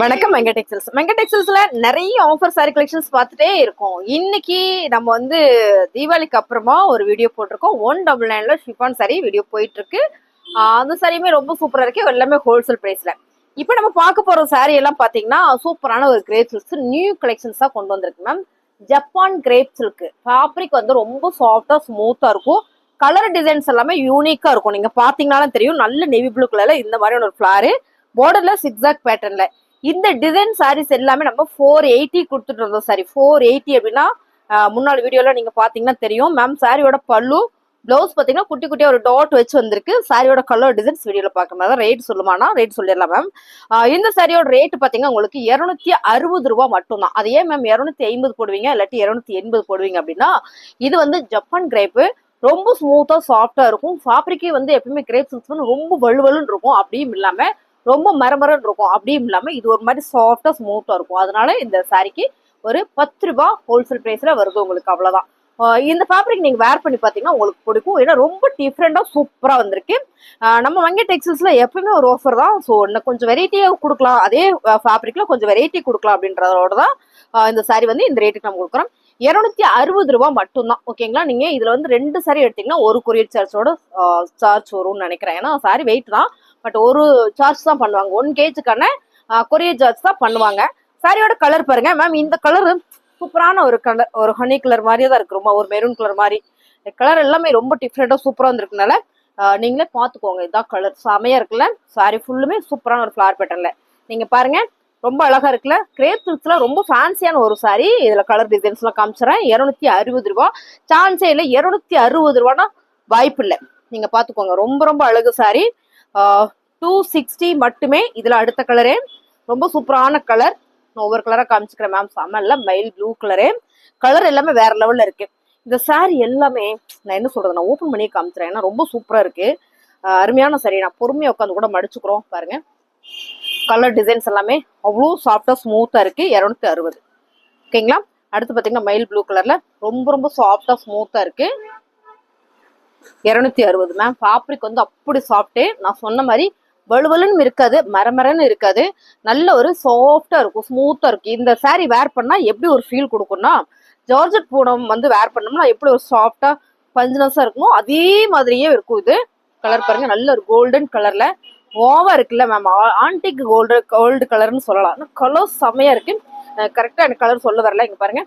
வணக்கம் மெங்கா டெக்ஸ்டைல்ஸ். மெங்கா டெக்ஸ்டைல்ஸ்ல நிறைய offer sorry collections பார்த்துட்டே இருக்கோம். இன்னைக்கு நம்ம வந்து தீபாவளிக்கு அப்புறமா ஒரு வீடியோ போட்டிருக்கோம். 199ல ஷிஃபான் சாரி வீடியோ போயிட்டு இருக்கு. அந்த சாரியுமே ரொம்ப சூப்பரா இருக்கு, எல்லாமே ஹோல்சேல் பிரைஸ்ல. இப்போ நம்ம பார்க்க போற சாரி எல்லாம் பாத்தீங்கன்னா சூப்பரான ஒரு கிரேப் சில்க்ஸ் நியூ கலெக்ஷன்ஸா கொண்டு வந்திருக்கு ma'am. Japan crepe silk fabric வந்து ரொம்ப சாஃப்டா ஸ்மூத்தா இருக்கும். கலர் டிசைன்ஸ் எல்லாமே யூனிக்கா இருக்கும். நீங்க பாத்தீங்கன்னாலும் தெரியும், நல்ல நேவி ப்ளூ கலர்ல இந்த மாதிரியான ஒரு ஃபிளாரு, பார்டர்ல சிக்ஸாக் பேட்டர்ன்ல இந்த டிசைன் சாரீஸ் எல்லாமே நம்ம 480 கொடுத்துட்டு இருந்தோம். சாரி 480 அப்படின்னா முன்னாடி வீடியோல நீங்க பாத்தீங்கன்னா தெரியும் மேம். சாரியோட பல்லு பிளவுஸ் பாத்தீங்கன்னா குட்டி குட்டியா ஒரு டாட் வச்சு வந்திருக்கு. சாரியோட கலர் டிசைன்ஸ் வீடியோல பாக்கும்போது ரேட் சொல்லுமானா ரேட் சொல்லிடலாம் மேம். இந்த சாரியோட ரேட் பாத்தீங்கன்னா உங்களுக்கு 260 ரூபாய் மட்டும் தான். அது ஏன் மேம் 250 போடுவீங்க இல்லாட்டி 280 போடுவீங்க அப்படின்னா, இது வந்து ஜப்பான் கிரேப்பு, ரொம்ப ஸ்மூத்தா சாஃப்டா இருக்கும். ஃபேப்ரிக்கே வந்து எப்பவுமே கிரேப் சில்க்ஸ் ரொம்ப வலுவலுன்னு இருக்கும், அப்படியும் இல்லாம ரொம்ப மரமரன்னு இருக்கும், அப்படியும் இல்லாம இது ஒரு மாதிரி சாஃப்டா ஸ்மூத்தா இருக்கும். அதனால இந்த சாரிக்கு ஒரு 10 ரூபாய் ஹோல்சேல் பிரைஸ்ல வருது உங்களுக்கு, அவ்வளவுதான். இந்த ஃபேப்ரிக் நீங்க வேர் பண்ணி பாத்தீங்கன்னா உங்களுக்கு பிடிக்கும். ஏன்னா ரொம்ப டிஃப்ரெண்டா சூப்பரா வந்திருக்கு. நம்ம வங்கி டெக்ஸ்டைல்ஸ்ல எப்பவுமே ஒரு ஆஃபர் தான். ஸோ இன்னும் கொஞ்சம் வெரைட்டியா கொடுக்கலாம், அதே ஃபேப்ரிக்ல கொஞ்சம் வெரைட்டி கொடுக்கலாம் அப்படின்றதோட தான் இந்த சாரி வந்து இந்த ரேட்டுக்கு நம்ம கொடுக்குறோம். 260 ரூபாய் மட்டும்தான். ஓகேங்களா? நீங்க இதுல வந்து 2 சாரி எடுத்தீங்கன்னா ஒரு கொரியர் சார்ஜோட சார்ஜ் வரும்னு நினைக்கிறேன். ஏன்னா சாரி வெயிட் தான், பட் ஒரு சார்ஜ் தான் பண்ணுவாங்க. 1 கேஜுக்கான கொரியர் சார்ஜ் தான் பண்ணுவாங்க. சாரியோட கலர் பாருங்க மேம். இந்த கலர் சூப்பரான ஒரு கலர், ஒரு ஹனி கலர் மாதிரியே தான் இருக்கு, ரொம்ப ஒரு மெரூன் கலர் மாதிரி. கலர் எல்லாமே ரொம்ப டிஃப்ரெண்டா சூப்பரா வந்திருக்குனால நீங்களே பாத்துக்கோங்க. இதான் கலர் செமையா இருக்குல்ல. சாரி ஃபுல்லுமே சூப்பரான ஒரு ஃபிளார் பேட்டர்ன்ல நீங்க பாருங்க, ரொம்ப அழகா இருக்குல்ல. கிரேப் சில்க்ஸ்ல ரொம்ப ஃபேன்சியான ஒரு சாரி. இதுல கலர் டிசைன்ஸ் எல்லாம் காமிச்சுறேன். 260 ரூபாய் சான்ஸே இல்லை. 260 ரூபானா வாய்ப்பு இல்லை. நீங்க பாத்துக்கோங்க, ரொம்ப ரொம்ப அழகு சாரி. 260 மட்டுமே. இதுல அடுத்த கலரே ரொம்ப சூப்பரான கலர். நான் ஒவ்வொரு கலரா காமிச்சுக்கிறேன் மேம். செம்மல்ல மைல் ப்ளூ கலரு, கலர் எல்லாமே வேற லெவல்ல இருக்கு. இந்த சாரி எல்லாமே நான் என்ன சொல்றது, நான் ஓப்பன் பண்ணி காமிச்சுறேன். ஏன்னா ரொம்ப சூப்பரா இருக்கு, அருமையான சாரி. நான் பொறுமையா உட்காந்து கூட மடிச்சுக்கிறோம் பாருங்க. கலர் டிசைன்ஸ் எல்லாமே அவ்வளோ சாஃப்டா ஸ்மூத்தா இருக்கு. 260. ஓகேங்களா? அடுத்து பாத்தீங்கன்னா மைல் ப்ளூ கலர்ல ரொம்ப ரொம்ப சாஃப்டா ஸ்மூத்தா இருக்கு. 260 மேம். ஃபேப்ரிக் வந்து அப்படி சாஃப்ட்டு, நான் சொன்ன மாதிரி வலுவலுன்னு இருக்காது, மரமரன்னு இருக்காது, நல்ல ஒரு சாஃப்டா இருக்கும், ஸ்மூத்தா இருக்கும். இந்த சாரி வேர் பண்ணா எப்படி ஒரு ஃபீல் கொடுக்கும்னா, ஜார்ஜெட் பூனம் வந்து வேர் பண்ணோம்னா எப்படி ஒரு சாஃப்டா பஞ்சினஸா இருக்குமோ அதே மாதிரியே இருக்கும். இது கலர் பாருங்க, நல்ல ஒரு கோல்டன் கலர்ல ஓவா இருக்குல்ல மேம். ஆன்டிக் கோல்டு கலர்னு சொல்லலாம். கலர் செமையா இருக்கு. கரெக்டா எனக்கு கலர் சொல்ல வரல. இங்க பாருங்க,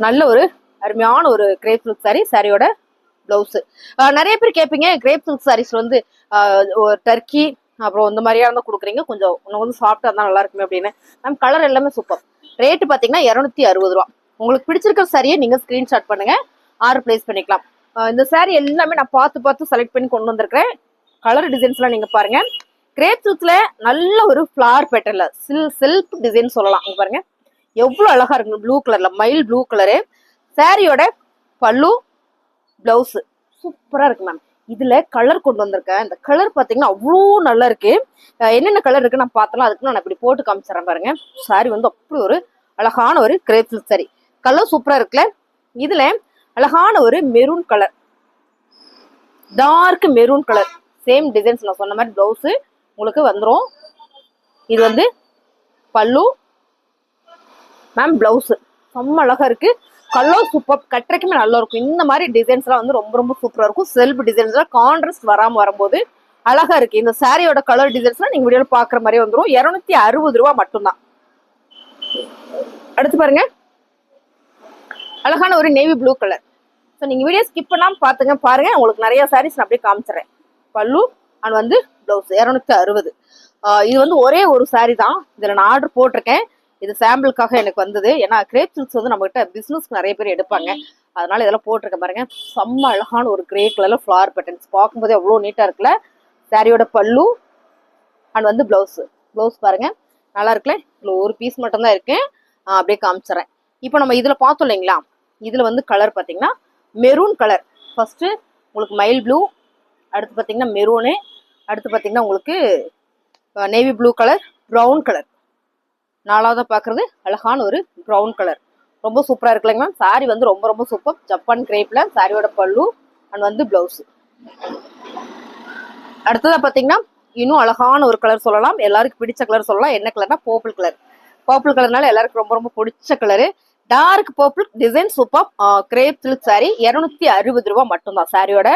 நல்ல ஒரு அருமையான ஒரு கிரேப் சில்க் சாரி. சாரியோட பிளவுஸ் நிறைய பேர் கேட்பீங்க, கிரேப் சில்க் சாரீஸ் வந்து டர்க்கி அப்புறம் இந்த மாதிரியா இருந்தா கொடுக்குறீங்க, கொஞ்சம் இன்னும் வந்து சாஃப்டா இருந்தா நல்லா இருக்குமே அப்படின்னு. மேம் கலர் எல்லாமே சூப்பர். ரேட்டு பாத்தீங்கன்னா 260 ரூபா. உங்களுக்கு பிடிச்சிருக்கிற சாரியை நீங்க ஸ்கிரீன்ஷாட் பண்ணுங்க, ஆர்டர் பிளேஸ் பண்ணிக்கலாம். இந்த சாரி எல்லாமே நான் பார்த்து செலக்ட் பண்ணி கொண்டு வந்திருக்கிறேன். கலர் டிசைன்ஸ் எல்லாம் நீங்க பாருங்க. கிரேப் சில்க்ல நல்ல ஒரு ஃபிளார் பேட்டர்ல செல்ஃப் டிசைன் சொல்லலாம். இங்க பாருங்க எவ்வளவு அழகா இருக்கு, ப்ளூ கலர்ல மைல் ப்ளூ கலரு. சாரியோட பல்லு பிளவுஸ் சூப்பரா இருக்கு மேம். இதுல கலர் கொண்டு வந்திருக்கேன். இந்த கலர் பாத்தீங்கன்னா அவ்வளோ நல்லா இருக்கு. என்னென்ன கலர் இருக்கு நான் பார்த்தலாம், அதுக்கு நான் இப்படி போட்டு காமிச்சிடறேன் பாருங்க. சாரி வந்து அப்படி ஒரு அழகான ஒரு கிரேப் சில்க் சாரி. கலர் சூப்பரா இருக்குல்ல. இதுல அழகான ஒரு maroon colour, dark maroon colour, same designs நான் சொன்ன மாதிரி பிளவுஸ் உங்களுக்கு வந்துடும். இது வந்து பல்லு மேம். பிளவுஸ் செம்ம அழகா இருக்கு. கலர் சூப்பர், கட்டுறக்குமே நல்லா இருக்கும். இந்த மாதிரி டிசைன்ஸ் எல்லாம் வந்து ரொம்ப ரொம்ப சூப்பரா இருக்கும். செல்ஃப் டிசைன்ஸ்ல கான்ட்ராஸ்ட் வராம வரும்போது அழகா இருக்கு. இந்த சாரியோட கலர் டிசைன்ஸ்லாம் நீங்க வீடியோல பாக்குற மாதிரி வந்துடும். 260 ரூபாய் மட்டும்தான். அடுத்து பாருங்க, அழகான ஒரு நேவி ப்ளூ கலர். ஸோ நீங்க வீடியோ ஸ்கிப் பண்ணாம பாத்துங்க, பாருங்க. உங்களுக்கு நிறைய சாரீஸ் நான் அப்படியே காமிச்சிடறேன். பல்லு அண்ட் வந்து பிளவுஸ் 260. இது வந்து ஒரே ஒரு சாரி தான். இதுல நான் ஆர்டர் போட்டிருக்கேன். இது சாம்பிளுக்காக எனக்கு வந்தது. ஏன்னா கிரேப் சில்க்ஸ் வந்து நம்ம கிட்ட பிசினஸ்க்கு நிறைய பேர் எடுப்பாங்க, அதனால இதெல்லாம் போட்டிருக்கேன் பாருங்க. செம்ம அழகான ஒரு கிரே கலர்ல ஃபிளார் பேட்டர்ன்ஸ் பார்க்கும்போதே அவ்வளோ நீட்டா இருக்குல்ல. சாரியோட பல்லு அண்ட் வந்து பிளவுஸ் பாருங்க நல்லா இருக்குல்ல. இதுல ஒரு பீஸ் மட்டும் தான் இருக்கு, அப்படியே காமிச்சிடறேன். இப்போ நம்ம இதுல பார்த்தோம் இல்லைங்களா, இதுல வந்து கலர் பாத்தீங்கன்னா மெரூன் கலர். ஃபர்ஸ்ட் உங்களுக்கு மைல் ப்ளூ, அடுத்து பாத்தீங்கன்னா மெரூனு, அடுத்து பாத்தீங்கன்னா உங்களுக்கு navy blue colour, brown colour. நாலாவதா பாக்குறது அழகான ஒரு ப்ரௌன் கலர். ரொம்ப சூப்பரா இருக்குல்லைங்க மேம். சாரி வந்து ரொம்ப ரொம்ப சூப்பர். ஜப்பான் கிரேப்ல சாரியோட பல்லு அண்ட் வந்து பிளவுஸ். அடுத்ததா பாத்தீங்கன்னா இன்னும் அழகான ஒரு கலர் சொல்லலாம், எல்லாருக்கும் பிடிச்ச கலர் சொல்லலாம். என்ன கலர்னா பர்பிள் கலர். பர்பிள் கலர்னால எல்லாருக்கும் ரொம்ப ரொம்ப பிடிச்ச colour. Dark purple design super crepe silk sari. 260 ரூபா மட்டும்தான். சாரியோட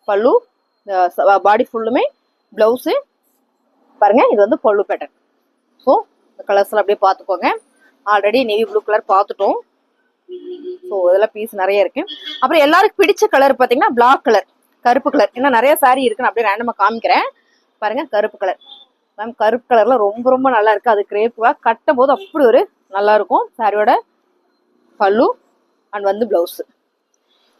பல்லு, பாடி ஃபுல்லுமே பிளவுஸு பாருங்க. இது வந்து பல்லு பேட்டர்ன். ஸோ இந்த கலர்ஸ்லாம் அப்படியே பார்த்துக்கோங்க. ஆல்ரெடி நேவி ப்ளூ கலர் பார்த்துட்டோம். ஸோ இதெல்லாம் பீஸ் நிறைய இருக்கு. அப்புறம் எல்லாருக்கும் பிடிச்ச கலர் பார்த்தீங்கன்னா பிளாக் கலர், கருப்பு கலர். ஏன்னா நிறைய சாரி இருக்குன்னு அப்படியே ரேண்டமா காமிக்கிறேன் பாருங்க. கருப்பு கலர் மேம், கருப்பு கலர்ல ரொம்ப ரொம்ப நல்லா இருக்கு. அது கிரேப்புவா கட்டும் போது அப்படி ஒரு நல்லா இருக்கும். சாரியோட பல்லு அண்ட் வந்து பிளவுஸ்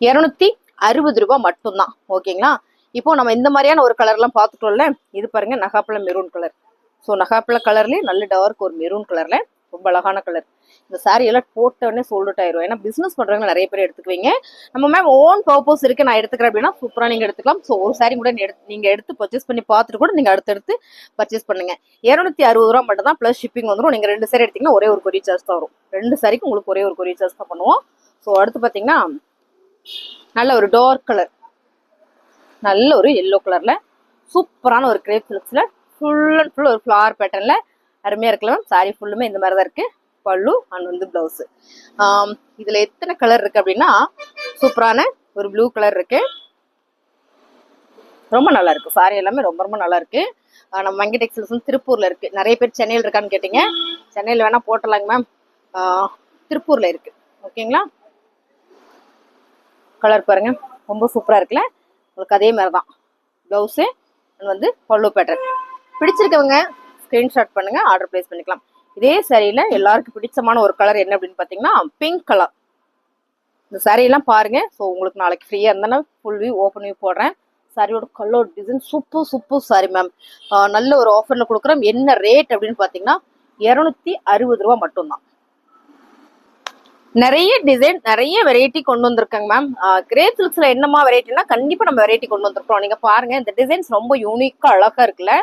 260 ரூபாய் மட்டும்தான். ஓகேங்களா. இப்போ நம்ம இந்த மாதிரியான ஒரு கலர்லாம் பார்த்துட்டோம்ல. இது பாருங்க நகாப்பழம் மெரூன் கலர். ஸோ நகாப்பழ கலர்லேயே நல்ல டார்க் ஒரு மெரூன் கலர்ல ரொம்ப அழகான கலர். இந்த சாரி எல்லாம் போட்டோடனே சோல்ட் அவுட் ஆயிரும். ஏன்னா பிசினஸ் பண்றவங்க நிறைய பேர் எடுத்துக்குவீங்க. நம்ம மேம் ஓன் பர்பஸ் இருக்கு நான் எடுத்துக்கிறேன் அப்படின்னா சூப்பரா நீங்க எடுத்துக்கலாம். ஸோ ஒரு சாரி கூட நீங்க எடுத்து பர்ச்சேஸ் பண்ணி பார்த்துட்டு கூட நீங்க அடுத்தடுத்து பர்ச்சேஸ் பண்ணுங்க. 260 ரூபா மட்டும் தான் பிளஸ் ஷிப்பிங் வந்துடும். நீங்க 2 சாரி எடுத்தீங்கன்னா ஒரே ஒரு கொரியர் சார்ஜ் தான் வரும். 2 சாரிக்கு உங்களுக்கு ஒரே ஒரு கொரியர் சார்ஜ் தான் பண்ணுவோம். ஸோ அடுத்து பாத்தீங்கன்னா நல்ல ஒரு டார்க் கலர், நல்ல ஒரு எல்லோ கலர்ல சூப்பரான ஒரு கிரேப் சில்க்ஸ்ல ஃபுல் அண்ட் ஃபுல் ஒரு ஃபிளவர் பேட்டர்ன்ல அருமையா இருக்கலாம். சாரி ஃபுல்லுமே இந்த மாதிரி தான் இருக்கு. பல்லு அண்ட் வந்து பிளவுஸ். இதுல எத்தனை கலர் இருக்கு அப்படின்னா சூப்பரான ஒரு ப்ளூ கலர் இருக்கு. ரொம்ப நல்லா இருக்கு. சாரி எல்லாமே ரொம்ப ரொம்ப நல்லா இருக்கு. நம்ம மங்கி டெக்ஸ்டைல்ஸ் திருப்பூர்ல இருக்கு. நிறைய பேர் சென்னையில் இருக்கான்னு கேட்டீங்க. சென்னையில் வேணா போட்டலாங்க மேம். திருப்பூர்ல இருக்கு. ஓகேங்களா. கலர் பாருங்க ரொம்ப சூப்பரா இருக்குல்ல. உங்களுக்கு அதே மாதிரி தான் பிளவுஸு வந்து பல்லு பேட்டர்ன். பிடிச்சிருக்கவங்க ஸ்கிரீன்ஷாட் பண்ணுங்க, ஆர்டர் பிளேஸ் பண்ணிக்கலாம். இதே சாரியில எல்லாருக்கும் பிடிச்சமான ஒரு கலர் என்ன அப்படின்னு பாத்தீங்கன்னா பிங்க் கலர். இந்த சாரியெல்லாம் பாருங்க. ஸோ உங்களுக்கு நாளைக்கு ஃப்ரீயா இருந்தா ஃபுல் வியூ ஓப்பன் வியூ போடுறேன். சாரியோட colour design super super sorry ma'am. நல்ல ஒரு ஆஃபர்ல கொடுக்குறோம். என்ன ரேட் அப்படின்னு பாத்தீங்கன்னா 260 ரூபா மட்டும்தான். நிறைய டிசைன் நிறைய வெரைட்டி கொண்டு வந்திருக்காங்க மேம். கிரேப் சில்க்ஸ்ல என்னமா வெரைட்டினா கண்டிப்பா நம்ம வெரைட்டி கொண்டு வந்திருக்கோம். நீங்க பாருங்க இந்த டிசைன்ஸ் ரொம்ப யூனிக்கா அழகா இருக்குல்ல.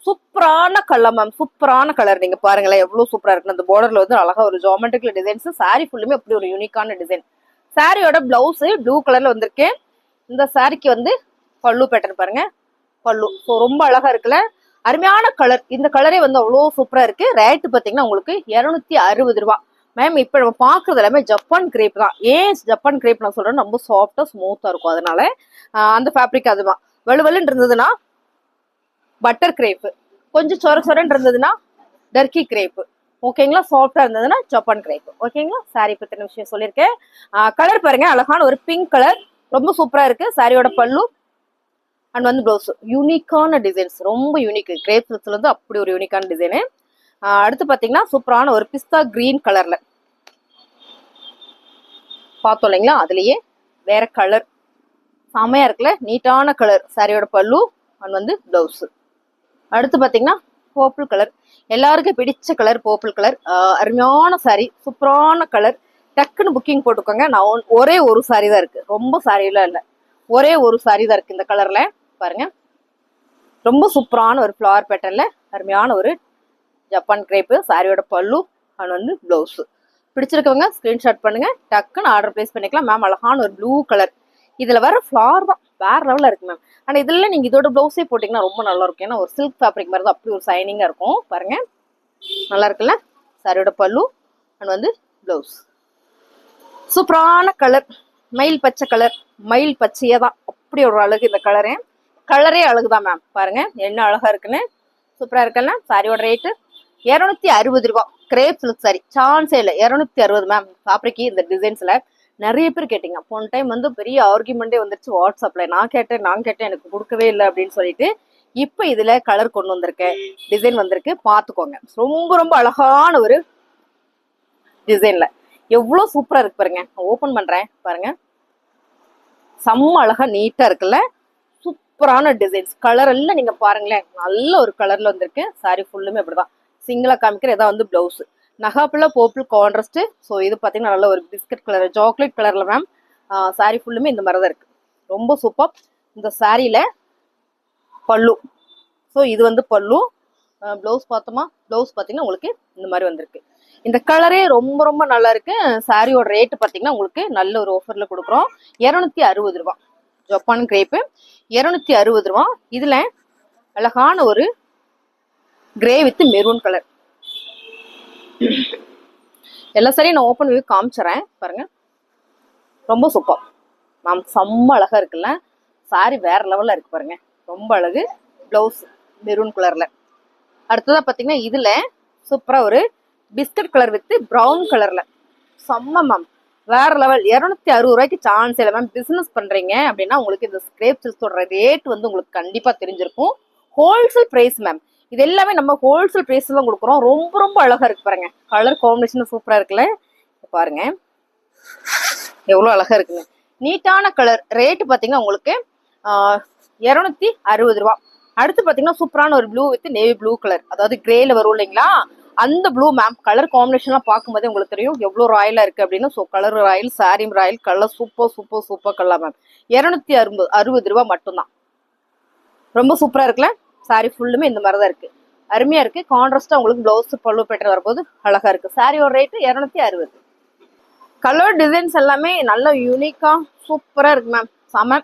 சூப்பரான கலர் மேம், சூப்பரான கலர். நீங்க பாருங்களேன் எவ்வளவு சூப்பரா இருக்கு. அந்த பார்டர்ல வந்து அழகா ஒரு ஜியோமெட்ரிக்கல் டிசைன்ஸ். சாரி ஃபுல்லுமே அப்படி ஒரு யூனிக்கான டிசைன். சாரியோட பிளவுஸ் ப்ளூ கலர்ல வந்திருக்கு. இந்த சாரிக்கு வந்து பல்லு பேட்டர்ன் பாருங்க. பல்லு ஸோ ரொம்ப அழகா இருக்குல்ல. அருமையான கலர். இந்த கலரே வந்து அவ்வளோ சூப்பரா இருக்கு. ரேட்டு பாத்தீங்கன்னா உங்களுக்கு 260 ரூபா மேம். இப்ப நம்ம பாக்குறது எல்லாமே ஜப்பான் கிரேப் தான். ஏன் ஜப்பான் கிரேப் நான் சொல்றேன், ரொம்ப சாஃப்டா ஸ்மூத்தா இருக்கும். அதனால அந்த ஃபேப்ரிக் அதுதான். வலுவலுன்னு இருந்ததுன்னா பட்டர் கிரேப், கொஞ்சம் சொர சொரன்னு இருந்ததுன்னா டர்க்கி கிரேப். ஓகேங்களா. சாஃப்டா இருந்ததுன்னா ஜப்பான் கிரேப். ஓகேங்களா. சாரி பத்தின விஷயம் சொல்லியிருக்கேன். கலர் பாருங்க அழகான ஒரு பிங்க் கலர் ரொம்ப சூப்பரா இருக்கு. சாரியோட பல்லு அண்ட் வந்து பிளவுஸ் யூனிக்கான டிசைன்ஸ். ரொம்ப யூனிக். கிரேப் சில்க்ஸ்ல இருந்து அப்படி ஒரு யூனிக்கான டிசைனு. அடுத்து பாத்தீங்கன்னா சூப்பரான ஒரு பிஸ்தா கிரீன் கலர்ல பார்த்தோம் இல்லைங்களா. அதுலயே வேற கலர் செமையா இருக்குல்ல. நீட்டான கலர். சாரியோட பல்லு அண்ட் வந்து பிளவுஸ். அடுத்து பாத்தீங்கன்னா பர்பிள் கலர். எல்லாருக்கும் பிடிச்ச கலர் பர்பிள் கலர். அருமையான சாரி, சூப்பரான கலர். டக்குன்னு புக்கிங் போட்டுக்கோங்க. நான் ஒரே ஒரு சாரி தான் இருக்கு. ரொம்ப சாரியெல்லாம் இல்லை, ஒரே ஒரு சாரி தான் இருக்கு இந்த கலர்ல. பாருங்க ரொம்ப சூப்பரான ஒரு ஃபிளவர் பேட்டர்ன்ல அருமையான ஒரு ஜப்பான் கிரேப்பு. சாரியோட பல்லு அண்ட் வந்து பிளவுஸ். பிடிச்சிருக்கவங்க ஸ்கிரீன்ஷாட் பண்ணுங்க, டக்குன்னு ஆர்டர் பிளேஸ் பண்ணிக்கலாம். மேம் அழகான ஒரு ப்ளூ கலர். இதுல வர ஃபிளவர் தான் வேற லெவல்ல இருக்கு மேம். ஆனா இதுல நீங்க இதோட பிளவுஸே போட்டீங்கன்னா ரொம்ப நல்லா இருக்கும். ஏன்னா ஒரு சில்க் ஃபேப்ரிக் மாதிரி தான் அப்படி ஒரு சைனிங்கா இருக்கும். பாருங்க நல்லா இருக்குல்ல. சாரியோட பல்லு அண்ட் வந்து பிளவுஸ். சூப்பரான கலர், மயில் பச்சை கலர். மயில் பச்சையே தான் அப்படி ஒரு அழகு. இந்த கலரே அழகுதான் மேம். பாருங்க என்ன அழகா இருக்குன்னு. சூப்பரா இருக்குல்ல. சாரியோட ரேட்டு 260 ரூபா. கிரேப் சில்க் சாரி சான்ஸே இல்லை. 260 மேம். ஃபேப்ரிக் இந்த டிசைன்ஸ்ல நிறைய பேர் கேட்டீங்க. போன டைம் வந்து பெரிய ஆர்குமெண்டே வந்துருச்சு வாட்ஸ்அப்ல. நான் கேட்டேன் எனக்கு கொடுக்கவே இல்லை அப்படின்னு சொல்லிட்டு. இப்ப இதுல கலர் கொண்டு வந்திருக்கேன், டிசைன் வந்திருக்கு, பாத்துக்கோங்க. ரொம்ப ரொம்ப அழகான ஒரு டிசைன்ல எவ்வளவு சூப்பரா இருக்கு பாருங்க. ஓபன் பண்றேன் பாருங்க. செம்ம அழகா நீட்டா இருக்குல்ல. சூப்பரான டிசைன்ஸ். கலர் எல்லாம் நீங்க பாருங்களேன் நல்ல ஒரு கலர்ல வந்திருக்கு. சாரி ஃபுல்லுமே அப்படிதான். சிங்கிளா காமிக்கிற இதான் வந்து பிளவுஸ். நகாப்புல பர்பிள் கான்ட்ராஸ்ட். ஸோ இது பாத்தீங்கன்னா நல்ல ஒரு பிஸ்கட் கலர், சாக்லேட் கலர்ல மேம். சாரி ஃபுல்லுமே இந்த மாதிரி தான் இருக்கு. ரொம்ப சூப்பர். இந்த சாரியில பல்லு. ஸோ இது வந்து பல்லு. பிளவுஸ் பார்த்தோமா, பிளவுஸ் பார்த்தீங்கன்னா உங்களுக்கு இந்த மாதிரி வந்திருக்கு. இந்த கலரே ரொம்ப ரொம்ப நல்லா இருக்கு. சாரியோட ரேட்டு பார்த்தீங்கன்னா உங்களுக்கு நல்ல ஒரு ஆஃபர்ல கொடுக்குறோம். 260 ரூபா. ஜப்பான் கிரேப்பு 260 ரூபா. இதுல அழகான ஒரு கிரே வித் மெரூன் கலர். எல்லா சாரியும் நான் ஓப்பன் வியூ காமிச்சிடறேன் பாருங்க. ரொம்ப சூப்பர் மேம், செம்ம அழகா இருக்குல்ல. சாரி வேற லெவல்ல இருக்கு பாருங்க, ரொம்ப அழகு. பிளவுஸ் மெரூன் கலர்ல. அடுத்ததா பாத்தீங்கன்னா இதுல சூப்பரா ஒரு பிஸ்கட் கலர் வித் ப்ரௌன் கலர்ல செம்ம மேம், வேற லெவல். 260 ரூபாய்க்கு சான்ஸ் இல்லை மேம். பிசினஸ் பண்றீங்க அப்படின்னா உங்களுக்கு இந்த ஸ்கிரேப் சில்க்ஸோட ரேட் வந்து உங்களுக்கு கண்டிப்பா தெரிஞ்சிருக்கும். Wholesale price ma'am. இது எல்லாமே நம்ம ஹோல்சேல் பிரைஸ் தான் கொடுக்குறோம். ரொம்ப ரொம்ப அழகா இருக்கு பாருங்க. கலர் காம்பினேஷன் சூப்பரா இருக்குல்ல. பாருங்க எவ்வளவு அழகா இருக்குங்க. நீட்டான கலர். ரேட்டு பாத்தீங்கன்னா உங்களுக்கு 260 ரூபா. அடுத்து பாத்தீங்கன்னா சூப்பரான ஒரு blue with navy blue colour, அதாவது கிரேல வரும் இல்லைங்களா அந்த ப்ளூ மேம். கலர் காம்பினேஷன்லாம் பார்க்கும்போதே உங்களுக்கு தெரியும் எவ்வளவு ராயலா இருக்கு அப்படின்னு. So colour Royal, sorry Royal, colour super super super colour ma'am. 260 ரூபா மட்டும்தான். ரொம்ப சூப்பரா இருக்குல்ல. சாரி ஃபுல்லுமே இந்த மாதிரி தான் இருக்கு, அருமையா இருக்கு. கான்ட்ராஸ்டா உங்களுக்கு பிளவுஸ் பல்லு பேட்டர் வரும்போது அழகா இருக்கு. சாரியோட ரேட்டு 260. கலர் டிசைன்ஸ் எல்லாமே நல்ல யூனிக்கா சூப்பரா இருக்கு மேம். செம.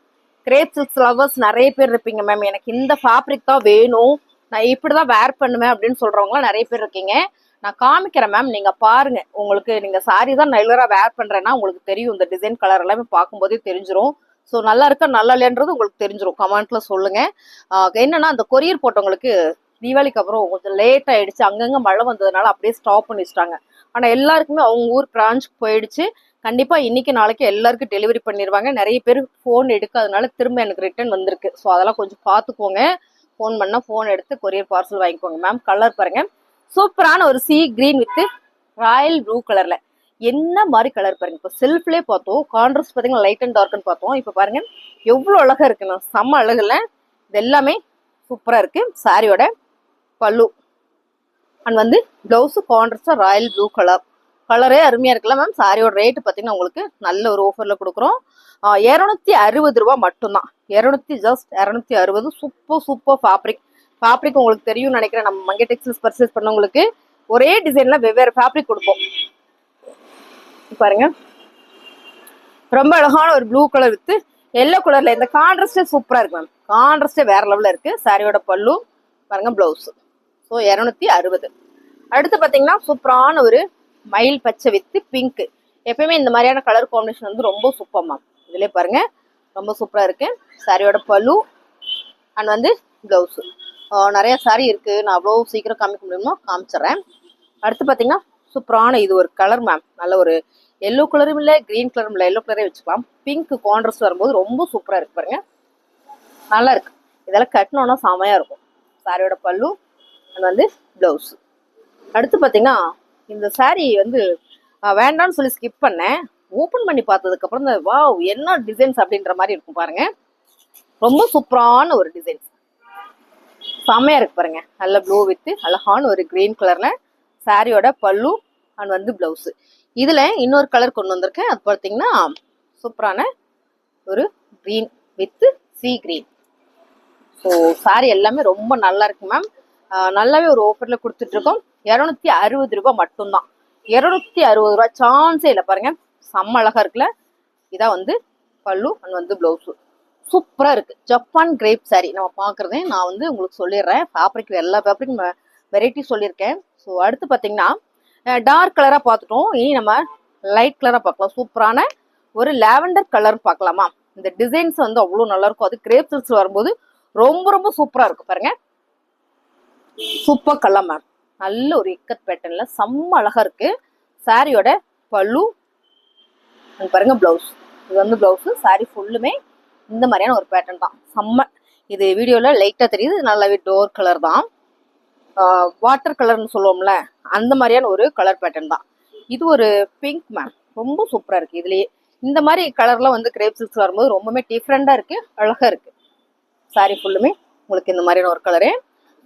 கிரேப் சில்க்ஸ் லவர்ஸ் நிறைய பேர் இருப்பீங்க மேம். எனக்கு இந்த ஃபேப்ரிக் தான் வேணும், நான் இப்படிதான் வேர் பண்ணுவேன் அப்படின்னு சொல்றவங்களாம் நிறைய பேர் இருக்கீங்க. நான் காமிக்கிறேன் மேம், நீங்க பாருங்க. உங்களுக்கு நீங்க சாரி தான் ரெகுலரா வேர் பண்றேன்னா உங்களுக்கு தெரியும். இந்த டிசைன் கலர் எல்லாமே பார்க்கும்போதே தெரிஞ்சிரும். ஸோ நல்லா இருக்கா நல்லா இல்லைன்றது உங்களுக்கு தெரிஞ்சிடும். கமெண்ட்ல சொல்லுங்க. என்னன்னா அந்த கொரியர் போட்டவங்களுக்கு தீபாவளிக்கு அப்புறம் கொஞ்சம் லேட் ஆயிடுச்சு, அங்கங்க மழை வந்ததுனால அப்படியே ஸ்டாப் பண்ணி வச்சிட்டாங்க. ஆனா எல்லாருக்குமே அவங்க ஊர் பிரான்ச்சுக்கு போயிடுச்சு. கண்டிப்பா இன்னைக்கு நாளைக்கு எல்லாருக்கும் டெலிவரி பண்ணிடுவாங்க. நிறைய பேர் ஃபோன் எடுக்காதனால திரும்ப எனக்கு ரிட்டர்ன் வந்திருக்கு. ஸோ அதெல்லாம் கொஞ்சம் பார்த்துக்கோங்க. ஃபோன் பண்ணா ஃபோன் எடுத்து கொரியர் பார்சல் வாங்கிக்கோங்க மேம். கலர் பாருங்க, சூப்பரான ஒரு C green with Royal blue கலர்ல. என்ன மாதிரி கலர் பாருங்க. இப்போ செல்ஃப்லேயே பார்த்தோம், கான்ட்ராஸ்ட் பார்த்தீங்கன்னா லைட் அண்ட் டார்க்னு பார்த்தோம். இப்போ பாருங்க எவ்வளோ அழகா இருக்குண்ணா, செம்ம அழகுல. இது எல்லாமே சூப்பரா இருக்கு. சாரியோட பல்லு அண்ட் வந்து பிளவுஸ் கான்ட்ராஸ்டா ராயல் ப்ளூ கலர். கலரே அருமையா இருக்குல்ல மேம். சாரியோட ரேட்டு பார்த்தீங்கன்னா உங்களுக்கு நல்ல ஒரு ஆஃபர்ல கொடுக்குறோம். 260 ரூபா மட்டும்தான். 260. Super super fabric. ஃபேப்ரிக் உங்களுக்கு தெரியும் நினைக்கிறேன். நம்ம மங்கை டெக்ஸ்டைல்ஸ் பர்ச்சேஸ் பண்ணவங்களுக்கு ஒரே டிசைன்ல வெவ்வேறு ஃபேப்ரிக் கொடுப்போம். பாருங்க ரொம்ப அழகான ஒரு ப்ளூ கலர் வித் எல்லோ கலர்ல. இந்த கான்ட்ராஸ்டே சூப்பரா இருக்கு மேம். கான்ட்ராஸ்டே வேற லெவல்ல இருக்கு. சாரியோட பல்லு பாருங்க, பிளவுஸ். ஸோ 260. அடுத்து பாத்தீங்கன்னா சூப்பரான ஒரு மயில் பச்சை வித் பிங்க். எப்பயுமே இந்த மாதிரியான கலர் காம்பினேஷன் வந்து ரொம்ப சூப்பர் மேம். இதுலயே பாருங்க ரொம்ப சூப்பரா இருக்கு. சாரியோட பல்லு அண்ட் வந்து பிளவுஸ். நிறைய சாரி இருக்கு, நான் அவ்வளோ சீக்கிரம் காமிக்க முடியுமோ காமிச்சிடறேன். அடுத்து பாத்தீங்கன்னா சூப்பரான இது ஒரு கலர் மேம். நல்ல ஒரு எல்லோ கலரும் இல்லை, கிரீன் கலரும் இல்லை, எல்லோ கலரே வச்சுக்கலாம். பிங்க் கான்ட்ராஸ்ட் வரும்போது ரொம்ப சூப்பரா இருக்கு பாருங்க, நல்லா இருக்கு. இதெல்லாம் கட்டணும்னா செமையா இருக்கும். சாரியோட பல்லு அண்ட் வந்து பிளவுஸ். அடுத்து பாத்தீங்கன்னா இந்த சாரி வந்து வேண்டாம்னு சொல்லி ஸ்கிப் பண்ணேன். ஓப்பன் பண்ணி பார்த்ததுக்கு அப்புறம் இந்த வாவ் என்ன டிசைன்ஸ் அப்படின்ற மாதிரி இருக்கும் பாருங்க. ரொம்ப சூப்பரான ஒரு டிசைன்ஸ், செமையா இருக்கு பாருங்க. நல்ல ப்ளூ வித் அழகான ஒரு கிரீன் கலர்ல சாரியோட பல்லு அண்ட் வந்து பிளவுஸ். இதுல இன்னொரு கலர் கொண்டு வந்திருக்கேன். அது பார்த்தீங்கன்னா சூப்பரான ஒரு green with C green. So sorry எல்லாமே ரொம்ப நல்லா இருக்கு மேம். நல்லாவே ஒரு ஆஃபர்ல கொடுத்துட்டு இருக்கோம். 260 ரூபாய் மட்டும்தான். 260 ரூபாய் சான்ஸே இல்லை பாருங்க. செம்ம அழகா இருக்குல்ல. இதான் வந்து பல்லு அண்ட் வந்து பிளவுஸ். சூப்பரா இருக்கு. ஜப்பான் கிரேப் சாரி நம்ம பாக்குறதே நான் வந்து உங்களுக்கு சொல்லிடுறேன். ஃபேப்ரிக் எல்லா ஃபேப்ரிக் வெரைட்டி சொல்லியிருக்கேன். ஸோ அடுத்து பார்த்தீங்கன்னா டார்க் கலரா பார்த்துட்டோம். இனி நம்ம லைட் கலரா பார்க்கலாம். சூப்பரான ஒரு லாவெண்டர் கலர் பார்க்கலாமா. இந்த டிசைன்ஸ் வந்து அவ்வளோ நல்லா இருக்கும். அது கிரேப் சில்க்ஸ் வரும்போது ரொம்ப ரொம்ப சூப்பரா இருக்கும் பாருங்க. Super colour ma'am. நல்ல ஒரு இக்கத் பேட்டர்ன்ல செம்ம அழகா இருக்கு. சாரியோட பல்லு பாருங்க, பிளவுஸ். இது வந்து பிளவுஸ். சாரி ஃபுல்லுமே இந்த மாதிரியான ஒரு பேட்டர்ன் தான். செம்ம. இது வீடியோல லைட்டா தெரியுது, நல்லாவே டோர் கலர் தான். வாட்டர் கலர்னு சொல்லுவோம்ல அந்த மாதிரியான ஒரு கலர் பேட்டர்ன் தான். இது ஒரு பிங்க் மேம். ரொம்ப சூப்பரா இருக்கு. இதுலயே இந்த மாதிரி கலர்லாம் வந்து கிரேப் சில்க்ஸ் வரும்போது ரொம்பவே டிஃப்ரெண்டா இருக்கு, அழகா இருக்கு. சாரி ஃபுல்லுமே உங்களுக்கு இந்த மாதிரியான ஒரு கலரு.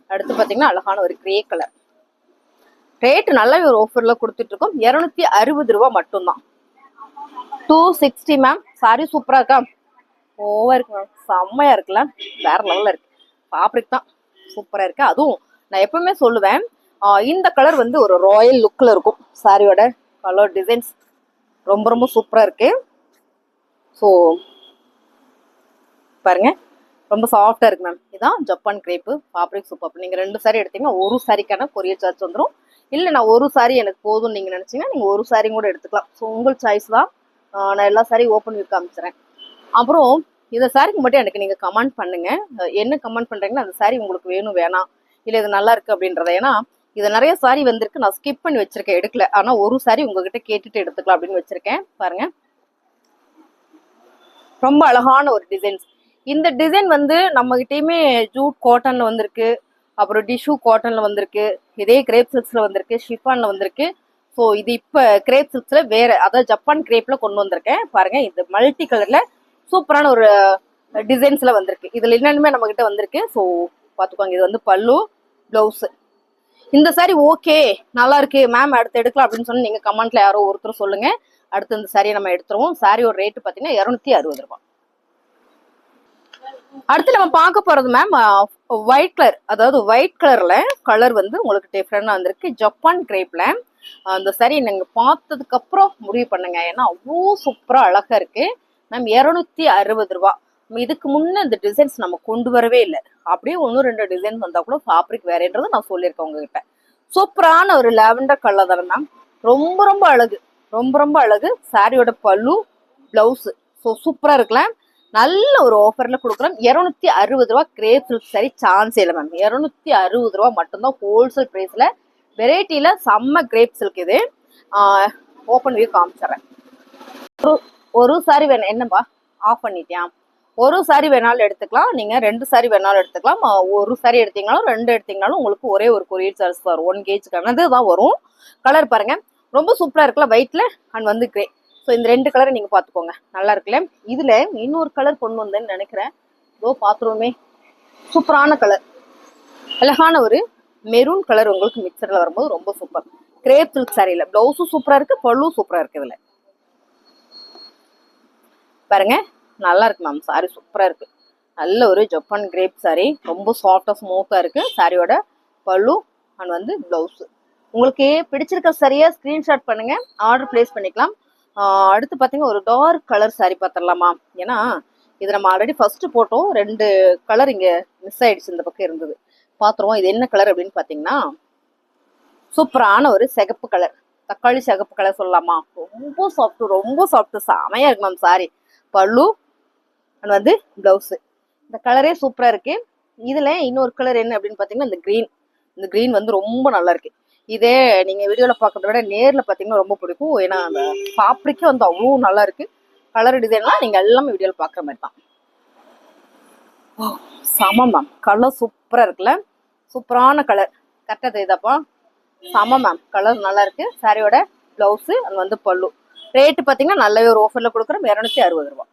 அடுத்து பாத்தீங்கன்னா அழகான ஒரு கிரே கலர். ரேட் நல்லாவே ஒரு ஆஃபர்ல கொடுத்துட்டு இருக்கோம். 260 ரூபாய் மட்டும்தான். 260 மேம். சாரி சூப்பரா இருக்கா, ஓவா இருக்கு மேம். செம்மையா இருக்குல்ல, வேற லெவல்ல இருக்கு. ஃபேப்ரிக் தான் சூப்பரா இருக்கு. அதுவும் நான் எப்பவுமே சொல்லுவேன், இந்த கலர் வந்து ஒரு ராயல் லுக்ல இருக்கும். சாரியோட கலர் டிசைன்ஸ் ரொம்ப ரொம்ப சூப்பரா இருக்கு. ஸோ பாருங்க ரொம்ப சாஃப்டா இருக்கு மேம். இதான் ஜப்பான் கிரேப்பு ஃபேப்ரிக் சூப்பர். நீங்க 2 சாரி எடுத்தீங்கன்னா ஒரு சாரிக்கான கொரியர் சார்ஜ் வந்துடும். இல்லை நான் ஒரு சாரி எனக்கு போதும் நீங்க நினைச்சீங்கன்னா நீங்க ஒரு சாரி கூட எடுத்துக்கலாம். ஸோ உங்கள் சாய்ஸ் தான். நான் எல்லா சாரி ஓப்பன் வியூ காமிச்சிடுறேன். அப்புறம் இந்த சாரிக்கு மட்டும் எனக்கு நீங்க கமெண்ட் பண்ணுங்க. என்ன கமெண்ட் பண்றீங்கன்னா அந்த சாரி உங்களுக்கு வேணும் வேணாம், இல்லை இது நல்லா இருக்கு அப்படின்றத. ஏன்னா இது நிறைய சாரி வந்திருக்கு, நான் ஸ்கிப் பண்ணி வச்சிருக்கேன் எடுக்கல. ஆனா ஒரு சாரி உங்ககிட்ட கேட்டுட்டு எடுத்துக்கலாம் அப்படின்னு வச்சிருக்கேன். பாருங்க, ரொம்ப அழகான ஒரு டிசைன்ஸ். இந்த டிசைன் வந்து நம்ம கிட்டயுமே ஜூட் காட்டன்ல வந்திருக்கு, அப்புறம் டிஷ்யூ காட்டன்ல வந்திருக்கு, இதே கிரேப் சில்க்ஸ்ல வந்திருக்கு, ஷிஃபான்ல வந்திருக்கு. ஸோ இது இப்போ கிரேப் சில்க்ஸ்ல வேற, அதாவது ஜப்பான் கிரேப்ல கொண்டு வந்திருக்கேன். பாருங்க, இது மல்டி கலர்ல சூப்பரான ஒரு டிசைன்ஸ்ல வந்திருக்கு. இதுல என்னென்னுமே நம்ம கிட்ட வந்திருக்கு. ஸோ பாத்துக்கோங்க, இது வந்து பல்லு, பிளவுஸ். இந்த சாரி ஓகே நல்லா இருக்கு மேம் அடுத்து எடுக்கலாம் அப்படின்னு சொல்லி நீங்க கமெண்ட்ல யாரோ ஒருத்தர் சொல்லுங்க. அடுத்து இந்த சாரியை நம்ம எடுத்துருவோம். சாரியோட ரேட்டு பாத்தீங்கன்னா 260 ரூபாய். அடுத்து நம்ம பார்க்க போறது மேம் ஒயிட் கலர், அதாவது ஒயிட் கலர்ல கலர் வந்து உங்களுக்கு டிஃப்ரெண்டா வந்திருக்கு ஜப்பான் கிரேப்ல. அந்த சாரி நீங்க பார்த்ததுக்கு அப்புறம் முடிவு பண்ணுங்க. ஏன்னா அவ்வளோ சூப்பரா அழகா இருக்கு மேம். 260 ரூபாய். இதுக்கு முன்ன இந்த டிசைன்ஸ் நம்ம கொண்டு வரவே இல்லை. அப்படியே 1-2 டிசைன்ஸ் வந்தா கூட ஃபேப்ரிக் வேறேன்றதை நான் சொல்லியிருக்கேன் உங்ககிட்ட. சூப்பரான ஒரு லாவெண்டர் கலர் தானே மேம். ரொம்ப ரொம்ப அழகு, ரொம்ப ரொம்ப அழகு. சாரியோட பல்லு, பிளவுஸ். ஸோ சூப்பரா இருக்கலாம். நல்ல ஒரு ஆஃபர்ல கொடுக்குறோம். 260 ரூபாய் கிரேப் சில்க் சாரி சான்ஸே இல்லை மேம். 260 ரூபாய் மட்டும்தான் ஹோல்சேல் பிரைஸ்ல. வெரைட்டியில செம்ம கிரேப் சில்க் இது. ஓப்பன் வியூ காமிச்சிடறேன். ஒரு சாரி வேணும். என்னப்பா ஆஃப் பண்ணிட்டியா? ஒரு சாரி வேணாலும் எடுத்துக்கலாம், நீங்க 2 சாரி வேணாலும் எடுத்துக்கலாம். ஒரு சாரி எடுத்தீங்கனாலும் 2 எடுத்தீங்கனாலும் உங்களுக்கு ஒரே ஒரு கொரியர் சார்ஜ் வரும். 1 கேஜ்க்கானது தான் வரும். கலர் பாருங்க, ரொம்ப சூப்பரா இருக்குல்ல ஒயிட்ல அண்ட் வந்து கிரே. ஸோ இந்த 2 கலரை நீங்க பாத்துக்கோங்க, நல்லா இருக்குல்ல. இதுல இன்னொரு கலர் கொண்டு வந்தேன்னு நினைக்கிறேன். இதோ பாத்துருவோமே, சூப்பரான கலர், அழகான ஒரு மெரூன் கலர் உங்களுக்கு மிக்சர்ல வரும்போது ரொம்ப சூப்பர். கிரேப் சில்க் சாரியில பிளவுஸும் சூப்பரா இருக்கு, பல்லும் சூப்பரா இருக்கு. இதுல பாருங்க, நல்லா இருக்கு மேம். சாரி சூப்பரா இருக்கு. நல்ல ஒரு ஜப்பான் கிரேப் சாரி, ரொம்ப சாஃப்டா ஸ்மூத்தா இருக்கு. சாரியோட பல்லு அண்ட் வந்து பிளவுஸ். உங்களுக்கு பிடிச்சிருக்க சரியா ஸ்கிரீன்ஷாட் பண்ணுங்க, ஆர்டர் பிளேஸ் பண்ணிக்கலாம். அடுத்து பாத்தீங்கன்னா ஒரு டார்க் கலர் சாரி பார்த்துடலாமா? ஏன்னா இது நம்ம ஆல்ரெடி ஃபர்ஸ்ட் போட்டோம். 2 கலர் இங்க மிஸ் ஆயிடுச்சு, இந்த பக்கம் இருந்தது. பாத்துருவோம் இது என்ன கலர் அப்படின்னு பாத்தீங்கன்னா சூப்பரான ஒரு சிகப்பு கலர், தக்காளி சிகப்பு கலர் சொல்லலாமா? ரொம்ப சாஃப்ட், ரொம்ப சாஃப்ட், செமையா இருக்கு மேம். சாரி பல்லு அண்ட் வந்து பிளவுஸ். இந்த கலரே சூப்பரா இருக்கு. இதுல இன்னொரு கலர் என்ன அப்படின்னு பாத்தீங்கன்னா இந்த கிரீன். இந்த கிரீன் வந்து ரொம்ப நல்லா இருக்கு. இதே நீங்க வீடியோல பாக்கிறத விட நேர்ல பாத்தீங்கன்னா ரொம்ப பிடிக்கும். ஏன்னா அந்த ஃபேப்ரிக்கே வந்து அவ்வளோ நல்லா இருக்கு. கலர் டிசைன்லாம் நீங்க எல்லாமே வீடியோல பாக்குற மாதிரி தான். சம மேம், கலர் சூப்பரா இருக்குல்ல. சூப்பரான கலர், கரெக்டா தெரியுதாப்பா? சம மேம், கலர் நல்லா இருக்கு. சாரியோட பிளவுஸ் அண்ட் வந்து பல்லு. ரேட்டு பாத்தீங்கன்னா நல்லாவே ஒரு ஆஃபர்ல கொடுக்குறோம், 260 ரூபாய்.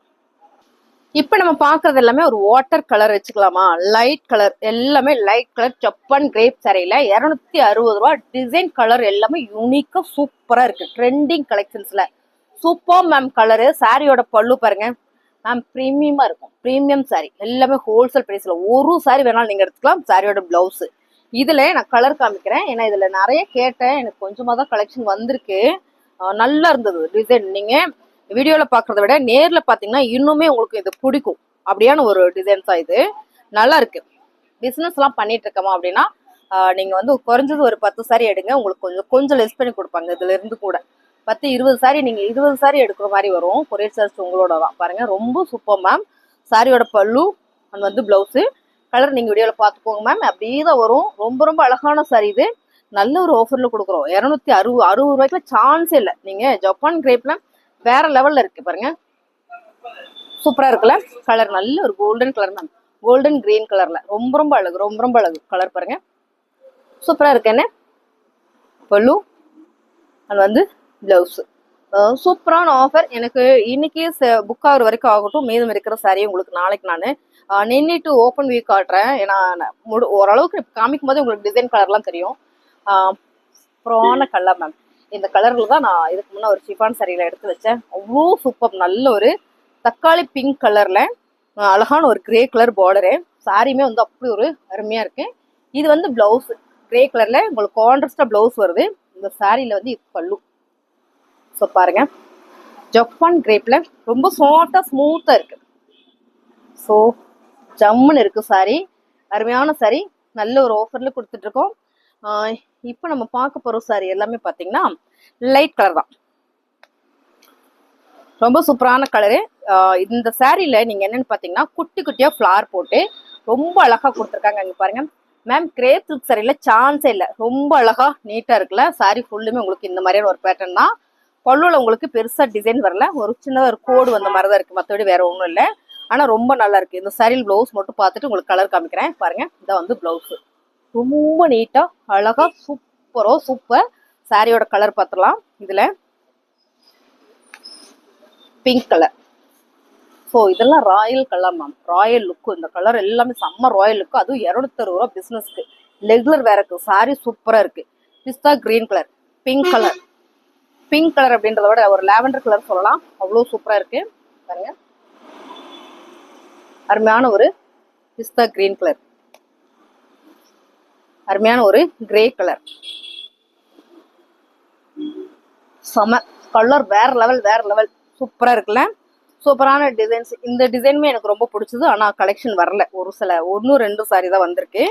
இப்ப நம்ம பாக்குறது எல்லாமே ஒரு வாட்டர் கலர் வச்சுக்கலாமா? லைட் கலர், எல்லாமே லைட் கலர் ஜப்பான் கிரேப் சாரியில 260 ரூபாய். டிசைன் கலர் எல்லாமே யூனிக்கா சூப்பரா இருக்கு, ட்ரெண்டிங் கலெக்ஷன்ஸ்ல. Super ma'am colour. சாரியோட பல்லு பாருங்க மேம், பிரீமியமா இருக்கும். பிரீமியம் சாரி எல்லாமே ஹோல்சேல் பிரைஸ்ல. ஒரு சாரி வேணாலும் நீங்க எடுத்துக்கலாம். சாரியோட பிளவுஸ். இதுல நான் கலர் காமிக்கிறேன், ஏன்னா இதுல நிறைய கேட்டேன், எனக்கு கொஞ்சமா தான் கலெக்ஷன் வந்திருக்கு. நல்லா இருந்தது டிசைன். நீங்க வீடியோல பாக்குறத விட நேர்ல பாத்தீங்கன்னா இன்னுமே உங்களுக்கு இது பிடிக்கும். அப்படியான ஒரு டிசைன்ஸா இது நல்லா இருக்கு. பிசினஸ் எல்லாம் பண்ணிட்டு இருக்கமா அப்படின்னா நீங்க வந்து குறைஞ்சது ஒரு 10 சாரி எடுங்க, உங்களுக்கு கொஞ்சம் கொஞ்சம் லெஸ் பண்ணி கொடுப்பாங்க. இதுல இருந்து கூட 10-20 சாரி, நீங்க 20 சாரி எடுக்கிற மாதிரி வரும். கொரியர் சார்ஜ் உங்களோட தான். பாருங்க, ரொம்ப சூப்பர் மேம். சாரியோட பல்லு அண்ட் வந்து பிளவுஸ். கலர் நீங்க வீடியோல பாத்துக்கோங்க மேம், அப்படியே தான் வரும். ரொம்ப ரொம்ப அழகான சாரி இது. நல்ல ஒரு ஆஃபர்ல கொடுக்குறோம். 260 ரூபாய்க்குல சான்ஸே இல்லை. நீங்க ஜப்பான் கிரேப்ல வேற லெவல்ல இருக்கு பாருங்க, சூப்பரா இருக்குல்ல. கலர் நல்ல ஒரு golden colour ma'am, golden green கலர்ல ரொம்ப ரொம்ப அழகு, ரொம்ப ரொம்ப அழகு கலர். பாருங்க சூப்பரா இருக்கு. என்ன பல்லு அது வந்து பிளவுஸ். சூப்பரான ஆஃபர். எனக்கு இன்னைக்கு புக் ஆகிற வரைக்கும் ஆகட்டும், மீதம் இருக்கிற சாரியை உங்களுக்கு நாளைக்கு நான் நின்றுட்டு ஓப்பன் வியூ காட்டுறேன். ஏன்னா ஓரளவுக்கு காமிக்கும் போது உங்களுக்கு டிசைன் கலர்லாம் தெரியும். சூப்பரான கலர் மேம். இந்த கலர்ல தான் நான் இதுக்கு முன்னே ஒரு ஷிஃபான் சாரியில எடுத்து வச்சேன். அவ்வளோ சூப்பர். நல்ல ஒரு தக்காளி பிங்க் கலர்ல அழகான ஒரு கிரே கலர் பார்டரு. சாரியுமே வந்து அப்படி ஒரு அருமையா இருக்கு. இது வந்து பிளவுஸ் கிரே கலர்ல உங்களுக்கு கான்ட்ராஸ்டா பிளவுஸ் வருது. இந்த சாரியில வந்து இது பல்லு. ஸோ பாருங்க, ஜப்பான் கிரேப்ல ரொம்ப சாஃப்டா ஸ்மூத்தா இருக்கு. ஸோ ஜம்முன்னு இருக்கு சாரி. அருமையான சாரி, நல்ல ஒரு ஆஃபர்ல கொடுத்துட்டு இருக்கோம். இப்போ நம்ம பார்க்க போற சாரி எல்லாமே பாத்தீங்கன்னா லைட் கலர் தான், ரொம்ப சூப்பரான கலரு. இந்த சாரியில நீங்க என்னன்னு பாத்தீங்கன்னா குட்டி குட்டியா ஃபிளார் போட்டு ரொம்ப அழகா கொடுத்துருக்காங்க. இங்க பாருங்க மேம், கிரேப் சில்க் சாரியில சான்ஸே இல்லை, ரொம்ப அழகா நீட்டா இருக்குல்ல. சாரி ஃபுல்லுமே உங்களுக்கு இந்த மாதிரியான ஒரு பேட்டர்ன் தான். பல்லுல உங்களுக்கு பெருசா டிசைன் வரல, ஒரு சின்ன ஒரு கோடு வந்த மாதிரி தான் இருக்கு, மற்றபடி வேற ஒன்றும் இல்லை. ஆனா ரொம்ப நல்லா இருக்கு. இந்த சாரியில் பிளவுஸ் மட்டும் பார்த்துட்டு உங்களுக்கு கலர் காமிக்கிறேன் பாருங்க. இதான் வந்து பிளவுஸ், ரொம்ப நீட்டா அழகா சூப்பர். சாரியோட கலர் பார்த்துலாம். இதுல பிங்க் கலர். ஸோ இதெல்லாம் ராயல் கலர் மேம், ராயல் லுக்கு. இந்த கலர் எல்லாமே செம்ம ராயல் லுக்கு. அதுவும் 260 ரூபா பிஸ்னஸ்க்கு, ரெகுலர் வேறக்கு சாரி சூப்பரா இருக்கு. Pista green colour, pink colour. Pink colour அப்படின்றத விட ஒரு லாவெண்டர் கலர் சொல்லலாம், அவ்வளோ சூப்பரா இருக்கு பாருங்க. அருமையான ஒரு பிஸ்தா கிரீன் கலர், அருமையான ஒரு கிரே கலர். செம கலர், வேற லெவல் சூப்பரா இருக்குல்ல. சூப்பரான டிசைன்ஸ். இந்த டிசைனுமே எனக்கு ரொம்ப பிடிச்சது. ஆனா கலெக்ஷன் வரல, ஒரு சில 1-2 சாரி தான் வந்திருக்கு.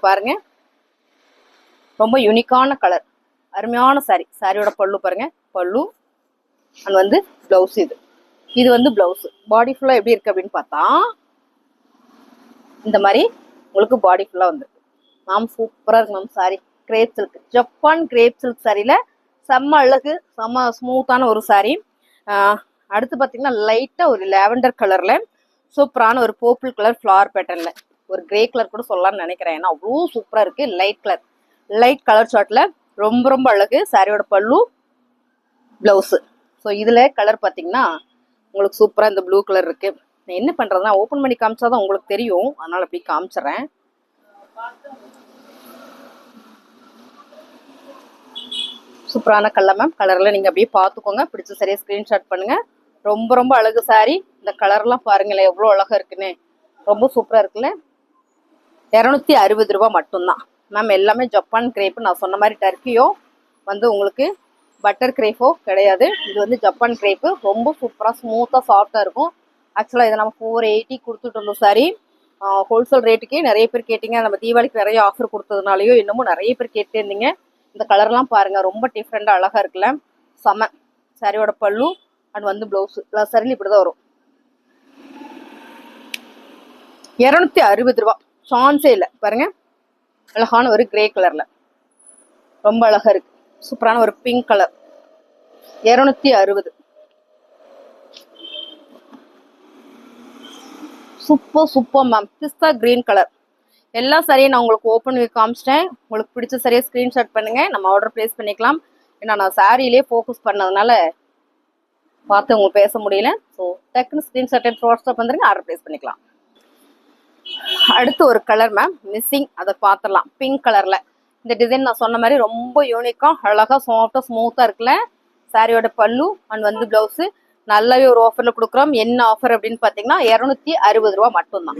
பாருங்க, ரொம்ப யூனிக்கான கலர், அருமையான சாரி. சாரியோட பல்லு பாருங்க, பல்லு அண்ட் வந்து பிளவுஸ். இது வந்து பிளவுஸ். பாடி ஃபுல்லா எப்படி இருக்கு அப்படின்னு பார்த்தா இந்த மாதிரி உங்களுக்கு பாடி ஃபுல்லா வந்துருக்கு மேம். சூப்பரா இருக்கு ma'am sari. Crepe silk, Japan crepe silk சாரியில செம்ம அழகு, செம்ம ஸ்மூத்தான ஒரு சாரி. அடுத்து பாத்தீங்கன்னா லைட்டா ஒரு லாவெண்டர் கலர்ல சூப்பரான ஒரு பர்பிள் கலர் ஃபிளவர் பேட்டர்ன்ல ஒரு கிரே கலர் கூட சொல்லலாம்னு நினைக்கிறேன். ஏன்னா அவ்வளோ சூப்பரா இருக்கு. லைட் கலர் ஷார்ட்ல ரொம்ப அழகு. சாரியோட பல்லு, பிளவுஸ். ஸோ இதுல கலர் பாத்தீங்கன்னா உங்களுக்கு சூப்பரா இந்த ப்ளூ கலர் இருக்கு. நான் என்ன பண்றதுன்னா ஓப்பன் பண்ணி காமிச்சாதான் உங்களுக்கு தெரியும், அதனால அப்படி காமிச்சிடறேன். சூப்பரான கலர் மேம். கலர்ல நீங்க அப்படியே பாத்துக்கோங்க, பிடிச்ச சரியா ஸ்கிரீன்ஷாட் பண்ணுங்க. ரொம்ப அழகு சாரி. இந்த கலர்லாம் பாருங்களேன் எவ்வளவு அழகா இருக்குன்னு, ரொம்ப சூப்பரா இருக்குல்ல. 260 ரூபா மட்டும்தான் மேம். எல்லாமே ஜப்பான் கிரேப். நான் சொன்ன மாதிரி டர்க்கியோ வந்து உங்களுக்கு பட்டர் கிரேப்போ கிடையாது. இது வந்து ஜப்பான் கிரேப்பு. ரொம்ப சூப்பரா ஸ்மூத்தா சாஃப்டா இருக்கும். ஆக்சுவலா இதை நம்ம 480 கொடுத்துட்டு இருந்தோம் சாரி. ஹோல்சேல் ரேட்டுக்கே நிறைய பேர் கேட்டீங்க. நம்ம தீபாவளிக்கு நிறைய ஆஃபர் கொடுத்ததுனாலயோ என்னமோ நிறைய பேர் கேட்டே இருந்தீங்க. இந்த கலர்லாம் பாருங்க, ரொம்ப டிஃப்ரெண்டா அழகா இருக்குல்ல. செம. சாரியோட பல்லு அண்ட் வந்து பிளவுஸ். சரியில் இப்படிதான் வரும். 260 ரூபா, சான்ஸே இல்லை பாருங்க. அழகான ஒரு கிரே கலர்ல ரொம்ப அழகா இருக்கு. சூப்பரான ஒரு pink colour, 260. Super ma'am. Pista green colour. எல்லா சாரியும் நான் உங்களுக்கு ஓப்பன் பண்ணி காமிச்சிட்டேன். உங்களுக்கு பிடிச்ச சரியா ஸ்கிரீன்ஷாட் பண்ணுங்க, நம்ம ஆர்டர் பிளேஸ் பண்ணிக்கலாம். ஏன்னா நான் சாரியிலே ஃபோக்கஸ் பண்ணதுனால பார்த்து உங்களுக்கு பேச முடியல. ஸோ டக்குன்னு ஸ்கிரீன்ஷாட் எடுத்து வாட்ஸ்அப் வந்துருங்க, ஆர்டர் பிளேஸ் பண்ணிக்கலாம். அடுத்து ஒரு கலர் மேம் மிஸ்ஸிங், அதை பார்த்துடலாம். பிங்க் கலர்ல இந்த டிசைன் நான் சொன்ன மாதிரி ரொம்ப யூனிக்கா அழகா சாஃப்டா ஸ்மூத்தா இருக்குல்ல. சாரியோட பல்லு அண்ட் வந்து பிளவுஸ். நல்லாவே ஒரு ஆஃபர்ல கொடுக்குறோம். என்ன ஆஃபர் அப்படின்னு பாத்தீங்கன்னா 260 ரூபா மட்டும்தான்.